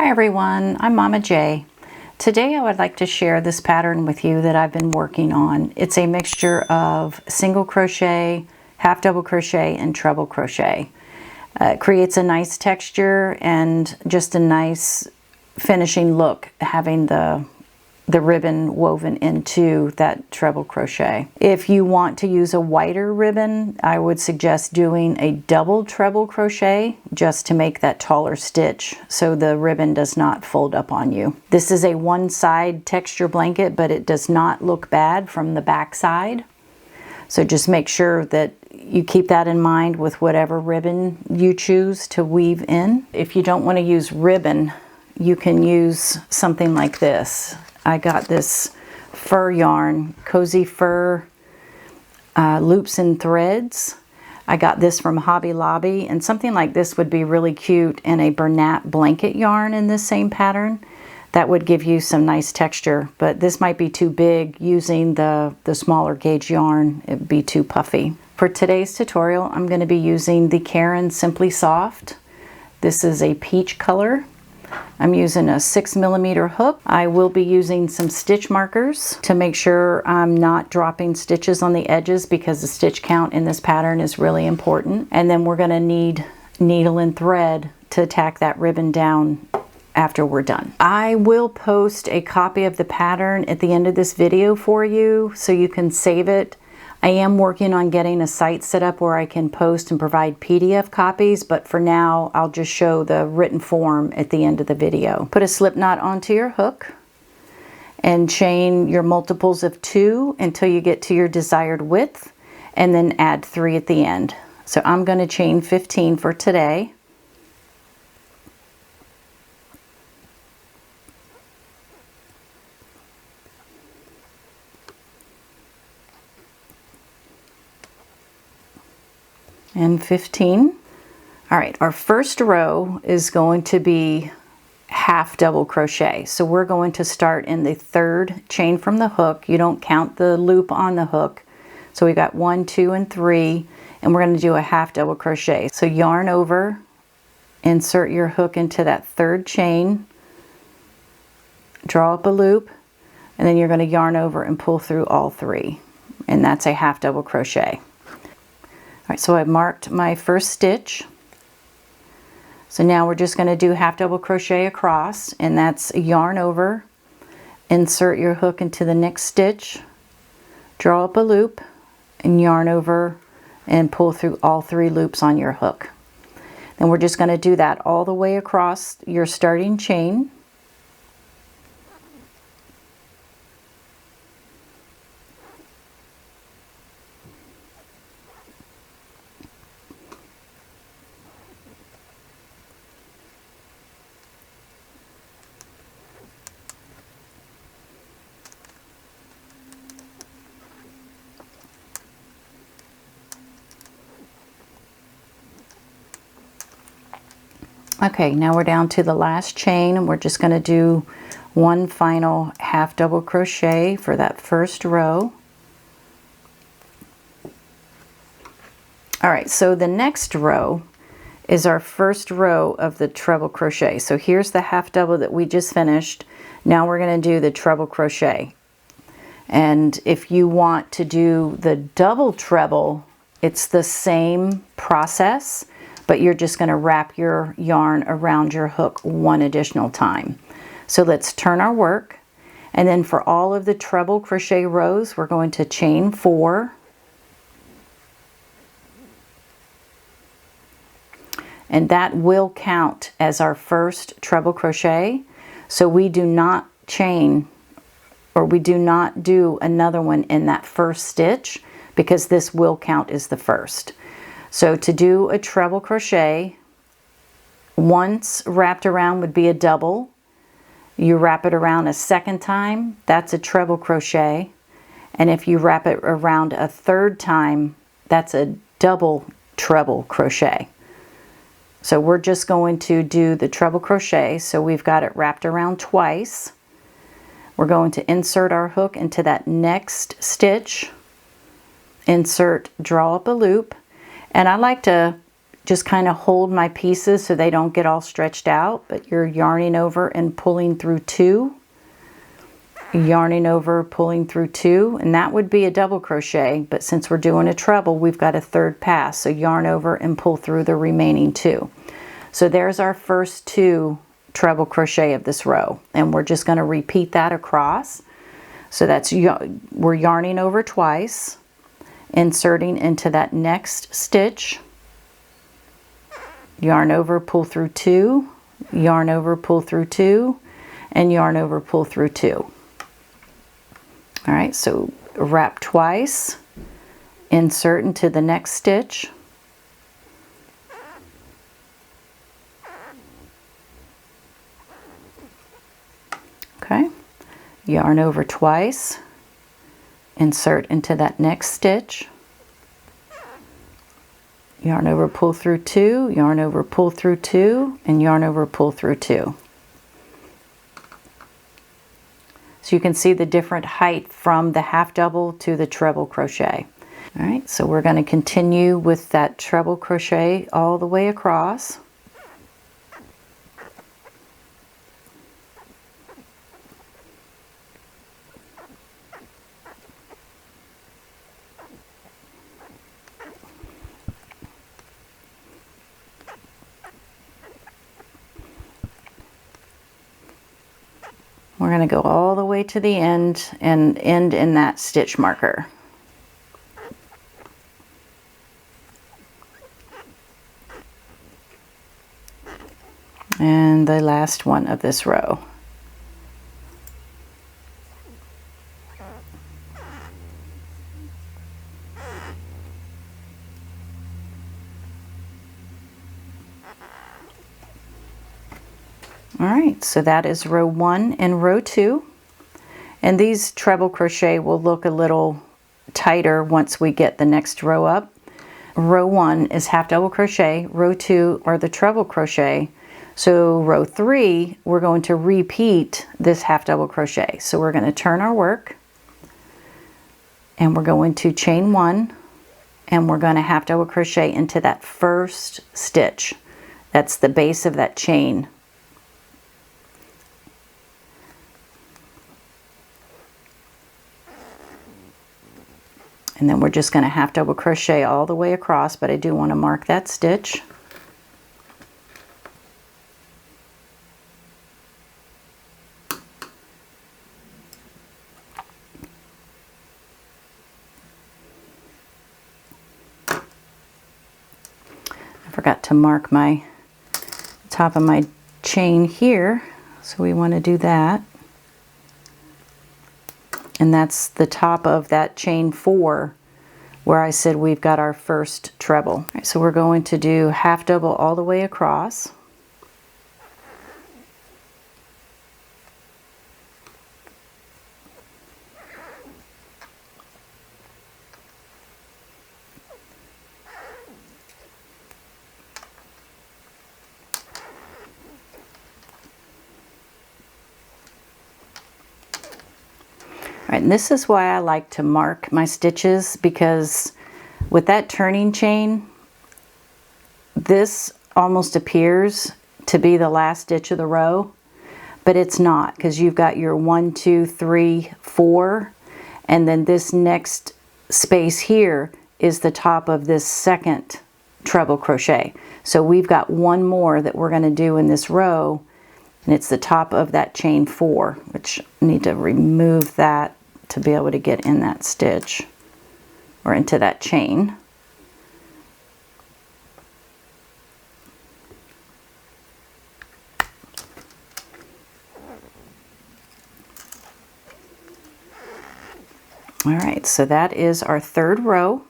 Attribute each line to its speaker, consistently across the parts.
Speaker 1: Hi everyone, I'm Mama J. Today I would like to share this pattern with you that I've been working on. It's a mixture of single crochet, half double crochet, and treble crochet. It creates a nice texture and just a nice finishing look having the ribbon woven into that treble crochet. If you want to use a wider ribbon, I would suggest doing a double treble crochet just to make that taller stitch so the ribbon does not fold up on you. This is a one side texture blanket, but it does not look bad from the back side. So just make sure that you keep that in mind with whatever ribbon you choose to weave in. If you don't want to use ribbon, you can use something like this. I got this fur yarn, Cozy Fur Loops and Threads. I got this from Hobby Lobby, and something like this would be really cute in a Bernat blanket yarn in this same pattern. That would give you some nice texture, but this might be too big using the smaller gauge yarn. It'd be too puffy. For today's tutorial, I'm going to be using the Caron Simply Soft. This is a peach color. I'm using a 6mm hook. I will be using some stitch markers to make sure I'm not dropping stitches on the edges because the stitch count in this pattern is really important. And then we're going to need needle and thread to tack that ribbon down after we're done. I will post a copy of the pattern at the end of this video for you so you can save it. I am working on getting a site set up where I can post and provide PDF copies, but for now I'll just show the written form at the end of the video. Put a slip knot onto your hook and chain your multiples of 2 until you get to your desired width, and then add 3 at the end. So I'm going to chain 15 for today. And 15. All right, our first row is going to be half double crochet. So we're going to start in the third chain from the hook. You don't count the loop on the hook. So we got 1, 2, and 3, and we're going to do a half double crochet. So yarn over, insert your hook into that third chain, draw up a loop, and then you're going to yarn over and pull through all 3. And that's a half double crochet. All right, so I've marked my first stitch. So now we're just going to do half double crochet across, and that's yarn over, insert your hook into the next stitch, draw up a loop, and yarn over and pull through all 3 loops on your hook. Then we're just going to do that all the way across your starting chain. Okay, now we're down to the last chain, and we're just going to do one final half double crochet for that first row. All right, so the next row is our first row of the treble crochet. So here's the half double that we just finished. Now we're going to do the treble crochet. And if you want to do the double treble, it's the same process, but you're just going to wrap your yarn around your hook one additional time. So let's turn our work, and then for all of the treble crochet rows, we're going to chain 4. And that will count as our first treble crochet. So we do not chain, or we do not do another one in that first stitch, because this will count as the first. So to do a treble crochet, once wrapped around would be a double. You wrap it around a second time, that's a treble crochet. And if you wrap it around a third time, that's a double treble crochet. So we're just going to do the treble crochet. So we've got it wrapped around twice. We're going to insert our hook into that next stitch, insert, draw up a loop. And I like to just kind of hold my pieces so they don't get all stretched out, but you're yarning over and pulling through 2, yarning over, pulling through 2, and that would be a double crochet, but since we're doing a treble, we've got a third pass, so yarn over and pull through the remaining 2. So there's our first 2 treble crochet of this row, and we're just going to repeat that across. So that's, we're yarning over twice, inserting into that next stitch, yarn over, pull through 2, yarn over, pull through 2, and yarn over, pull through 2. All right, so wrap twice, insert into the next stitch, okay, yarn over twice, insert into that next stitch, yarn over, pull through 2, yarn over, pull through 2, and yarn over, pull through 2. So you can see the different height from the half double to the treble crochet. All right, so we're going to continue with that treble crochet all the way across. We're going to go all the way to the end and end in that stitch marker. And the last one of this row. All right, so that is row 1 and row 2. And these treble crochet will look a little tighter once we get the next row up. Row 1 is half double crochet, row 2 are the treble crochet. So row 3, we're going to repeat this half double crochet. So we're going to turn our work, and we're going to chain 1, and we're going to half double crochet into that first stitch. That's the base of that chain. And then we're just going to half double crochet all the way across, but I do want to mark that stitch. I forgot to mark my top of my chain here, so we want to do that. And that's the top of that chain 4 where I said we've got our first treble. All right, so we're going to do half double all the way across. All right, and this is why I like to mark my stitches, because with that turning chain, this almost appears to be the last stitch of the row, but it's not, because you've got your 1, 2, 3, 4, and then this next space here is the top of this second treble crochet. So we've got one more that we're going to do in this row, and it's the top of that chain 4, which I need to remove that to be able to get in that stitch or into that chain. All right, so that is our third row.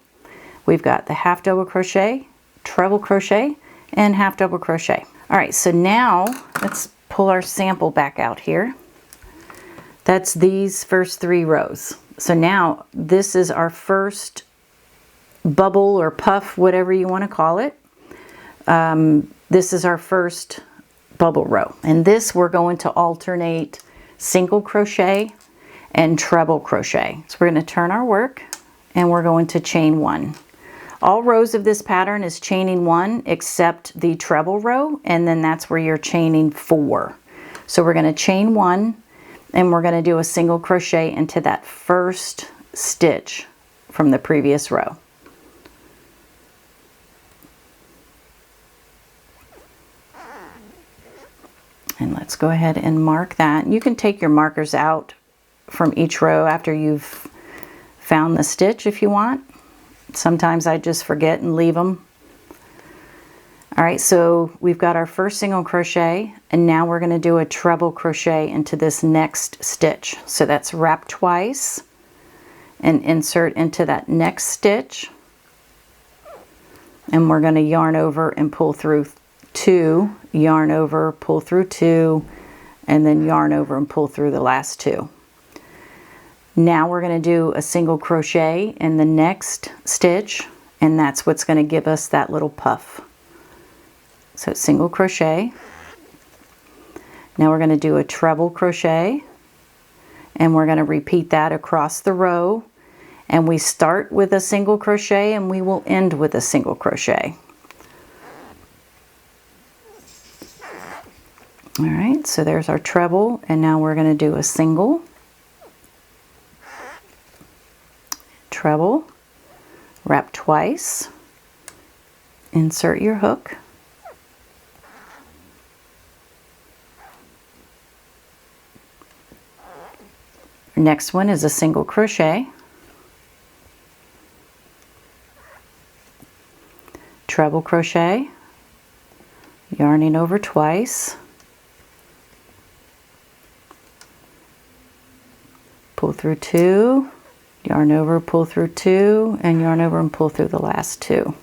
Speaker 1: We've got the half double crochet, treble crochet, and half double crochet. All right, so now let's pull our sample back out here. That's these first 3 rows. So now this is our first bubble or puff, whatever you want to call it. This is our first bubble row. And this we're going to alternate single crochet and treble crochet. So we're going to turn our work and we're going to chain 1. All rows of this pattern is chaining 1 except the treble row, and then that's where you're chaining 4. So we're going to chain 1 and we're going to do a single crochet into that first stitch from the previous row. And let's go ahead and mark that. You can take your markers out from each row after you've found the stitch if you want. Sometimes I just forget and leave them. All right, so we've got our first single crochet, and now we're going to do a treble crochet into this next stitch. So that's wrap twice and insert into that next stitch, and we're going to yarn over and pull through 2, yarn over, pull through 2, and then yarn over and pull through the last 2. Now we're going to do a single crochet in the next stitch, and that's what's going to give us that little puff. So single crochet. Now we're going to do a treble crochet, and we're going to repeat that across the row, and we start with a single crochet and we will end with a single crochet. All right, so there's our treble, and now we're going to do a single, treble, wrap twice, insert your hook, next one is a single crochet, treble crochet, yarning over twice, pull through 2, yarn over, pull through 2, and yarn over and pull through the last 2.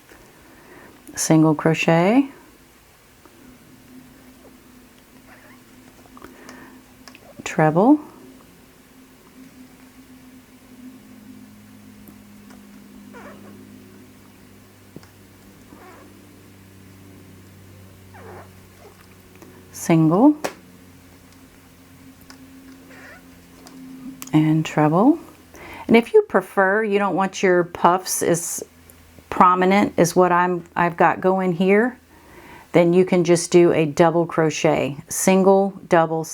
Speaker 1: Single crochet, treble, single, and treble. And if you prefer, you don't want your puffs as prominent as what I've got going here, then you can just do a double crochet, single, double,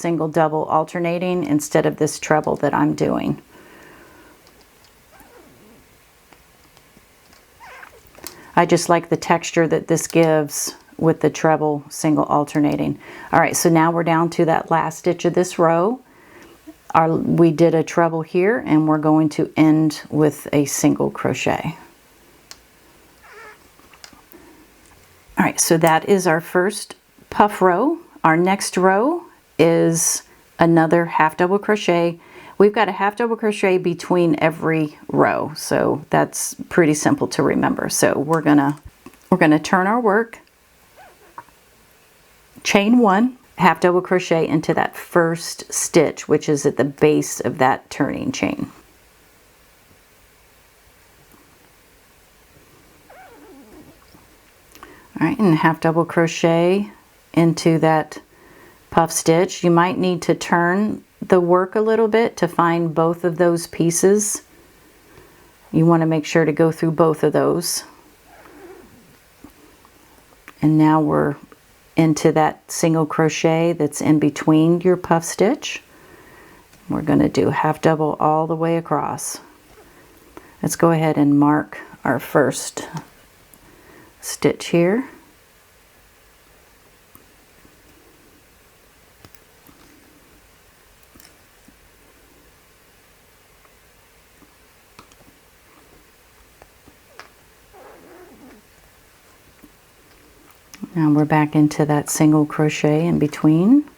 Speaker 1: alternating instead of this treble that I'm doing. I just like the texture that this gives with the treble, single, alternating. All right, so now we're down to that last stitch of this row. We did a treble here, and we're going to end with a single crochet. All right, so that is our first puff row. Our next row is another half double crochet. We've got a half double crochet between every row, so that's pretty simple to remember. So we're gonna turn our work, chain 1, half double crochet into that first stitch, which is at the base of that turning chain. All right, and half double crochet into that puff stitch. You might need to turn the work a little bit to find both of those pieces. You want to make sure to go through both of those. And now we're into that single crochet that's in between your puff stitch. We're going to do half double all the way across. Let's go ahead and mark our first stitch here. Now we're back into that single crochet in between.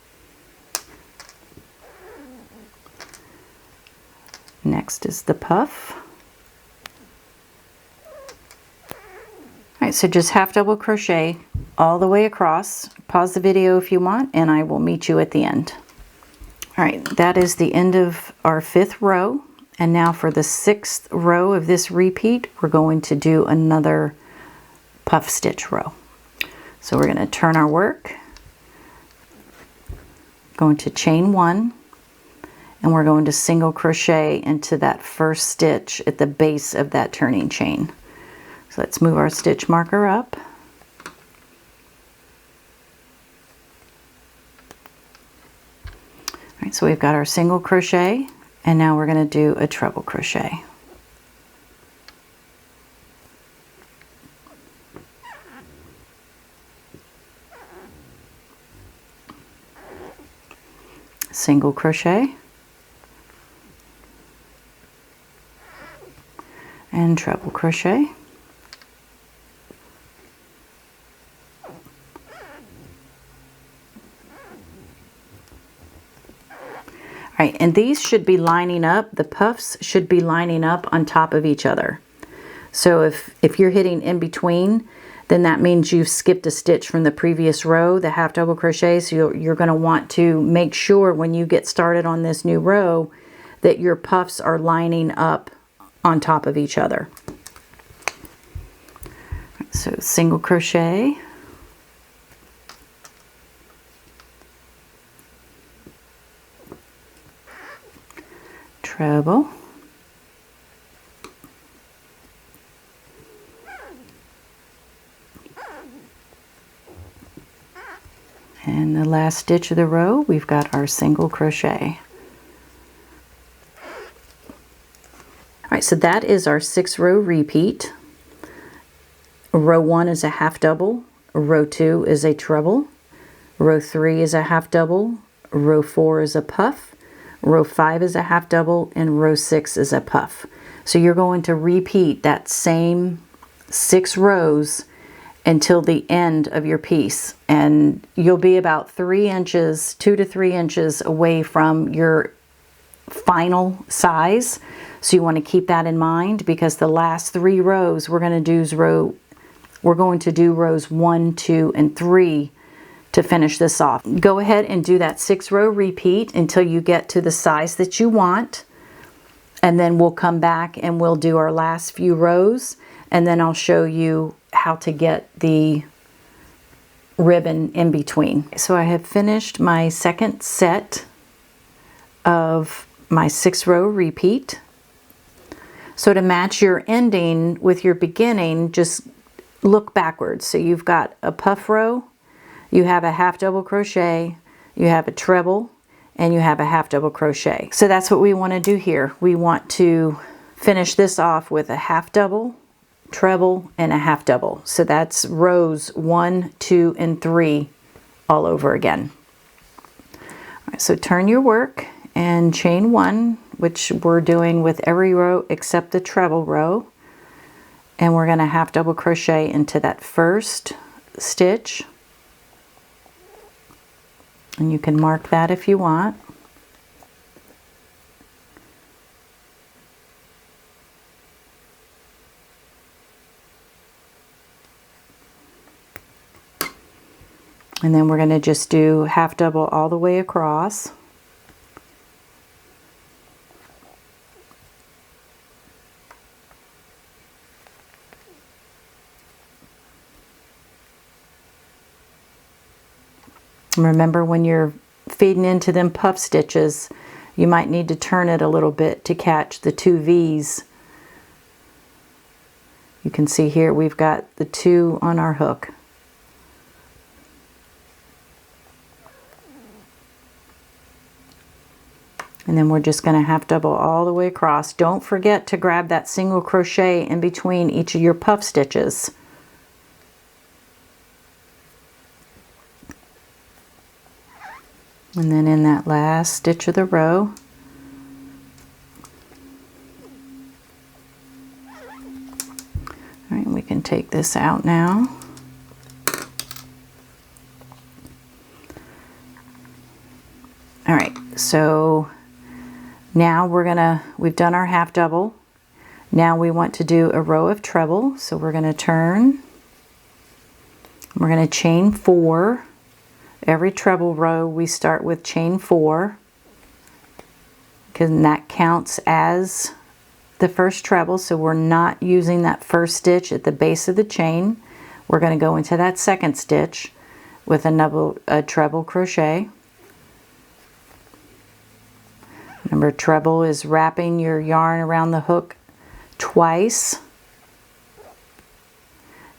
Speaker 1: Next is the puff. All right, so just half double crochet all the way across. Pause the video if you want, and I will meet you at the end. All right, that is the end of our 5th row. And now for the 6th row of this repeat, we're going to do another puff stitch row. So we're going to turn our work, going to chain 1, and we're going to single crochet into that first stitch at the base of that turning chain. So let's move our stitch marker up. All right, so we've got our single crochet, and now we're going to do a treble crochet. Single crochet and treble crochet. All right, and these should be lining up, the puffs should be lining up on top of each other. So if you're hitting in between, then that means you've skipped a stitch from the previous row, the half double crochet. So you're going to want to make sure when you get started on this new row that your puffs are lining up on top of each other. So single crochet, treble, and the last stitch of the row we've got our single crochet. Alright, so that is our 6-row repeat. Row 1 is a half double, row 2 is a treble, row 3 is a half double, row 4 is a puff, row 5 is a half double, and row 6 is a puff. So you're going to repeat that same 6 rows until the end of your piece, and you'll be about 3 inches, 2 to 3 inches away from your final size. So you want to keep that in mind, because the last 3 rows we're going to do rows 1, 2, and 3 to finish this off. Go ahead and do that 6-row repeat until you get to the size that you want, and then we'll come back and we'll do our last few rows, and then I'll show you how to get the ribbon in between. So I have finished my second set of my 6-row repeat. So to match your ending with your beginning, just look backwards. So you've got a puff row, you have a half double crochet, you have a treble, and you have a half double crochet. So that's what we want to do here. We want to finish this off with a half double, treble, and a half double. So that's rows 1, 2, and 3 all over again. All right, so turn your work and chain 1, which we're doing with every row except the treble row, and we're going to half double crochet into that first stitch, and you can mark that if you want. And then we're going to just do half double all the way across. Remember, when you're feeding into them puff stitches, you might need to turn it a little bit to catch the 2 V's. You can see here we've got the 2 on our hook. And then we're just going to half double all the way across. Don't forget to grab that single crochet in between each of your puff stitches. And then in that last stitch of the row, all right, we can take this out now. All right, so now we've done our half double. Now we want to do a row of treble. So we're going to turn, we're going to chain 4. Every treble row we start with chain 4, because that counts as the first treble. So we're not using that first stitch at the base of the chain. We're going to go into that second stitch with a treble crochet. Remember, treble is wrapping your yarn around the hook twice.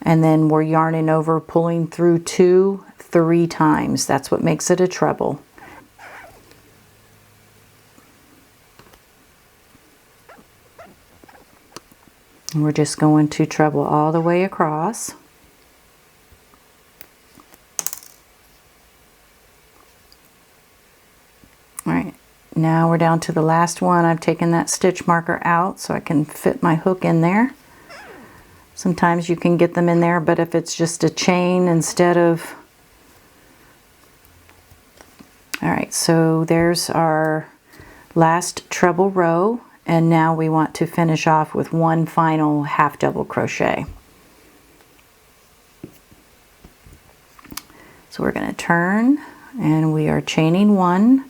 Speaker 1: and then we're yarning over, pulling through 2-3 times. That's what makes it a treble. And we're just going to treble all the way across. All right, now we're down to the last one. I've taken that stitch marker out so I can fit my hook in there. Sometimes you can get them in there, but if it's just a chain instead of... All right, so there's our last treble row, and now we want to finish off with one final half double crochet. So we're going to turn, and we are chaining 1,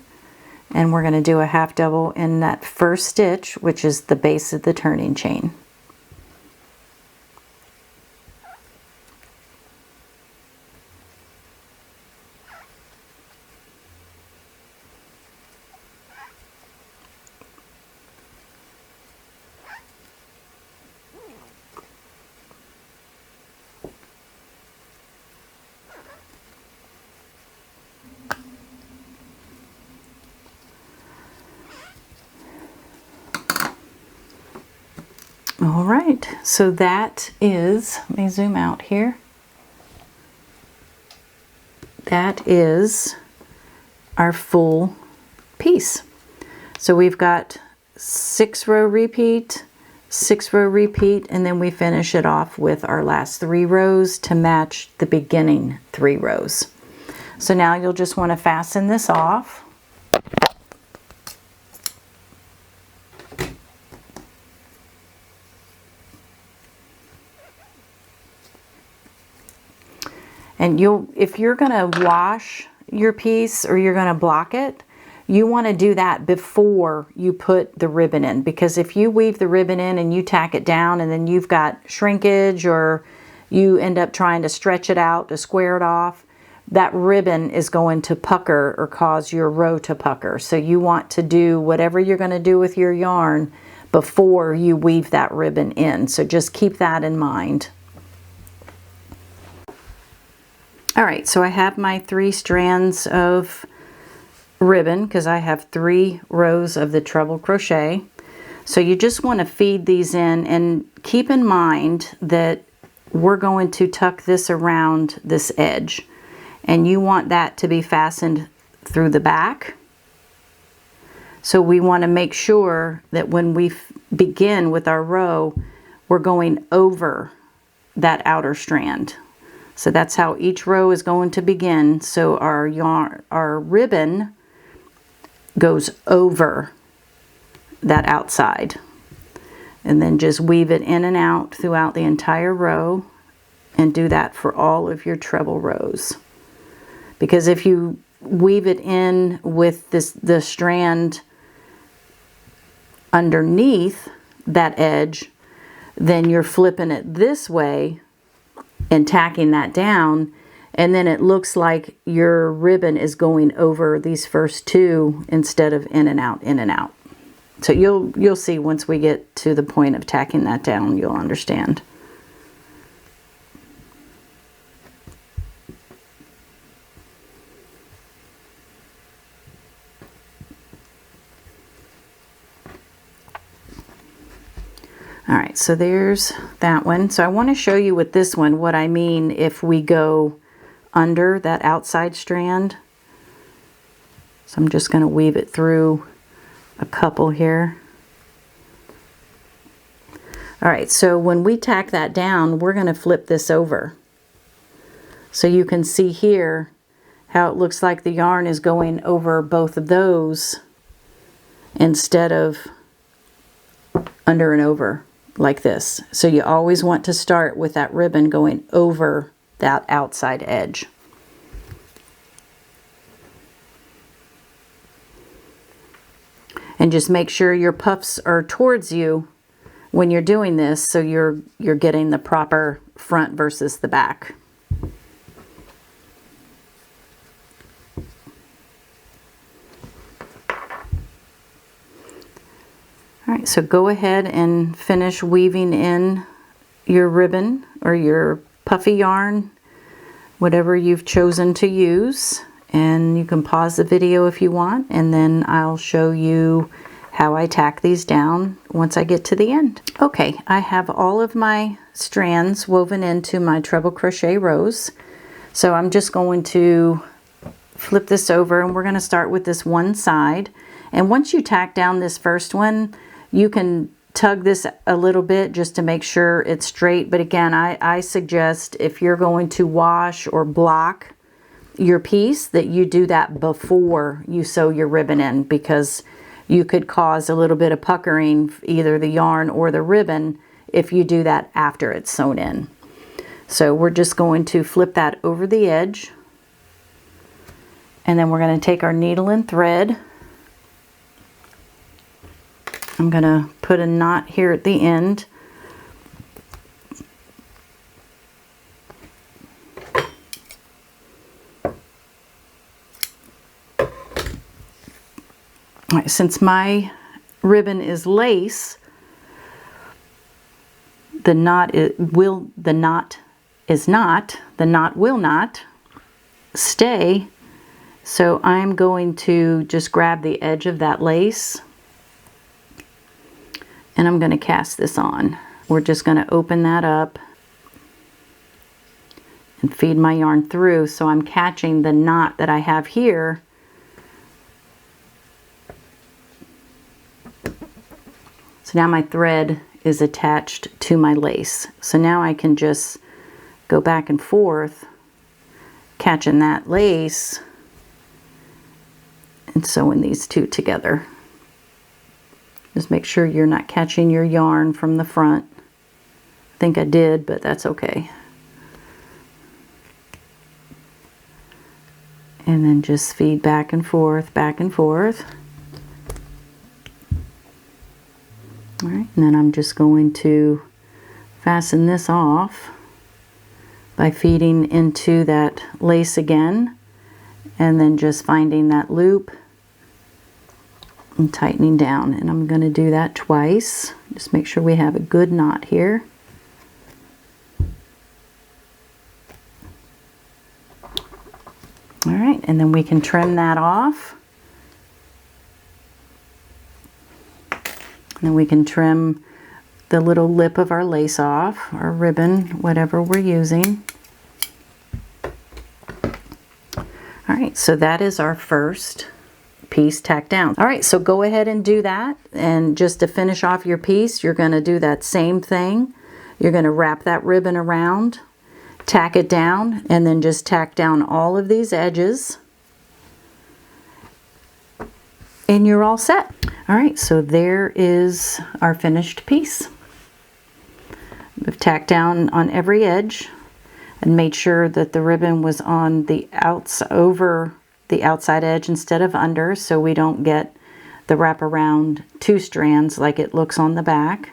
Speaker 1: and we're going to do a half double in that first stitch, which is the base of the turning chain. All right, so that is, let me zoom out here. That is our full piece. So we've got 6-row repeat, 6-row repeat, and then we finish it off with our last 3 rows to match the beginning 3 rows. So now you'll just want to fasten this off. And if you're going to wash your piece or you're going to block it, you want to do that before you put the ribbon in, because if you weave the ribbon in and you tack it down and then you've got shrinkage or you end up trying to stretch it out to square it off, that ribbon is going to pucker or cause your row to pucker. So you want to do whatever you're going to do with your yarn before you weave that ribbon in. So just keep that in mind. All right, so I have my 3 strands of ribbon because I have 3 rows of the treble crochet. So you just want to feed these in, and keep in mind that we're going to tuck this around this edge, and you want that to be fastened through the back. So we want to make sure that when we begin with our row, we're going over that outer strand. So that's how each row is going to begin. So our ribbon goes over that outside, and then just weave it in and out throughout the entire row, and do that for all of your treble rows. Because if you weave it in with the strand underneath that edge, then you're flipping it this way and tacking that down, and then it looks like your ribbon is going over these first 2 instead of in and out, in and out. So you'll see once we get to the point of tacking that down, you'll understand. All right, so there's that one. So I want to show you with this one what I mean if we go under that outside strand. So I'm just going to weave it through a couple here. All right, so when we tack that down, we're going to flip this over. So you can see here how it looks like the yarn is going over both of those instead of under and over like this. So you always want to start with that ribbon going over that outside edge. And just make sure your puffs are towards you when you're doing this, so you're getting the proper front versus the back. All right, so go ahead and finish weaving in your ribbon or your puffy yarn, whatever you've chosen to use, and you can pause the video if you want, and then I'll show you how I tack these down once I get to the end. Okay, I have all of my strands woven into my treble crochet rows, so I'm just going to flip this over, and we're going to start with this one side. And once you tack down this first one, you can tug this a little bit just to make sure it's straight. But again, I suggest if you're going to wash or block your piece that you do that before you sew your ribbon in, because you could cause a little bit of puckering, either the yarn or the ribbon, if you do that after it's sewn in. So we're just going to flip that over the edge, and then we're going to take our needle and thread. I'm going to put a knot here at the end. All right, since my ribbon is lace, the knot will not stay. So I'm going to just grab the edge of that lace, and I'm going to cast this on. We're just going to open that up and feed my yarn through, so I'm catching the knot that I have here. So now my thread is attached to my lace. So now I can just go back and forth, catching that lace and sewing these two together. Just make sure you're not catching your yarn from the front. I think I did, but that's okay. And then just feed back and forth, back and forth. All right, and then I'm just going to fasten this off by feeding into that lace again, and then just finding that loop and tightening down. And I'm going to do that twice. Just make sure we have a good knot here. All right, and then we can trim that off. And then we can trim the little lip of our lace off, or ribbon, whatever we're using. All right, so that is our first piece tacked down. All right, so go ahead and do that. And just to finish off your piece, you're going to do that same thing. You're going to wrap that ribbon around, tack it down, and then just tack down all of these edges, and you're all set. All right, so there is our finished piece. We've tacked down on every edge and made sure that the ribbon was on the over the outside edge instead of under, so we don't get the wraparound two strands like it looks on the back.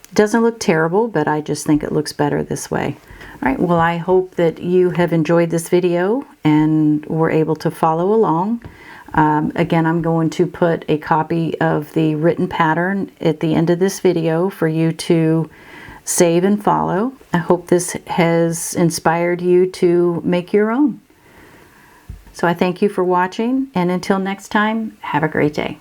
Speaker 1: It doesn't look terrible, but I just think it looks better this way. All right, well, I hope that you have enjoyed this video and were able to follow along. Again, I'm going to put a copy of the written pattern at the end of this video for you to save and follow. I hope this has inspired you to make your own. So I thank you for watching, and until next time, have a great day.